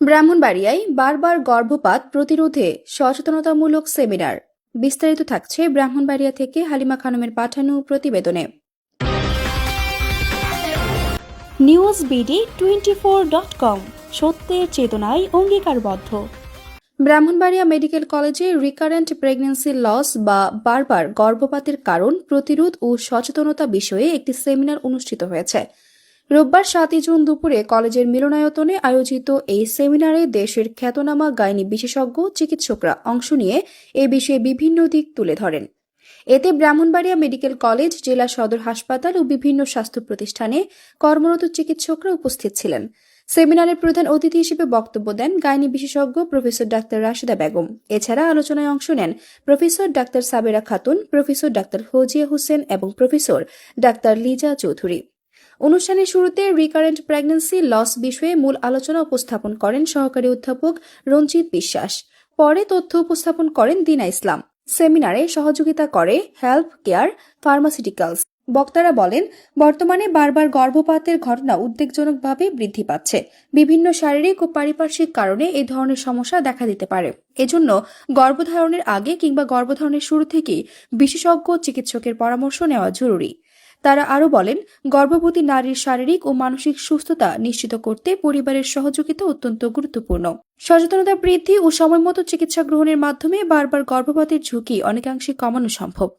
ব্রাহ্মণবাড়িয়ায় বারবার গর্ভপাত প্রতিরোধে সচেতনতামূলক সেমিনার। বিস্তারিত থাকছে ব্রাহ্মণবাড়িয়া থেকে হালিমা খানমের পাঠানো প্রতিবেদনে। নিউজ BD24.com, সত্যের চেতনায় অঙ্গীকারবদ্ধ। ব্রাহ্মণবাড়িয়া মেডিকেল কলেজে রিকারেন্ট প্রেগন্যান্সি লস বা বারবার গর্ভপাতের কারণ প্রতিরোধ ও সচেতনতা বিষয়ে একটি সেমিনার অনুষ্ঠিত হয়েছে। রোববার 7 জুন দুপুরে কলেজের মিলনায়তনে আয়োজিত এই সেমিনারে দেশের খ্যাতনামা গাইনি বিশেষজ্ঞ চিকিৎসকরা অংশ নিয়ে এ বিষয়ে বিভিন্ন দিক তুলে ধরেন। এতে ব্রাহ্মণবাড়িয়া মেডিকেল কলেজ, জেলা সদর হাসপাতাল ও বিভিন্ন স্বাস্থ্য প্রতিষ্ঠানে কর্মরত চিকিৎসকরা উপস্থিত ছিলেন। সেমিনারের প্রধান অতিথি হিসেবে বক্তব্য দেন গাইনি বিশেষজ্ঞ প্রফেসর ডাক্তার রাশেদা বেগম। এছাড়া আলোচনায় অংশ নেন professor doctor Sabera Khatun, professor doctor Fouzia Hossain এবং প্রফেসর ডাক্তার লিজা চৌধুরী। অনুষ্ঠানের শুরুতে রিকারেন্ট প্রেগন্যান্সি লস বিষয়ে মূল আলোচনা উপস্থাপন করেন সহকারী অধ্যাপক রঞ্জিত বিশ্বাস। পরে তথ্য উপস্থাপন করেন দিনা ইসলাম। সেমিনারে সহযোগিতা করে হেলথ কেয়ার ফার্মাসিউটিক্যালস। বক্তারা বলেন, বর্তমানে বারবার গর্ভপাতের ঘটনা উদ্বেগজনকভাবে বৃদ্ধি পাচ্ছে। বিভিন্ন শারীরিক ও পারিপার্শ্বিক কারণে এই ধরনের সমস্যা দেখা দিতে পারে। এজন্য গর্ভধারণের আগে কিংবা গর্ভধারণের শুরু থেকেই বিশেষজ্ঞ চিকিৎসকের পরামর্শ নেওয়া জরুরি। তারা আরও বলেন, গর্ভবতী নারীর শারীরিক ও মানসিক সুস্থতা নিশ্চিত করতে পরিবারের সহযোগিতা অত্যন্ত গুরুত্বপূর্ণ। সচেতনতা বৃদ্ধি ও সময়মতো চিকিৎসা গ্রহণের মাধ্যমে বারবার গর্ভপাতের ঝুঁকি অনেকাংশে কমানো সম্ভব।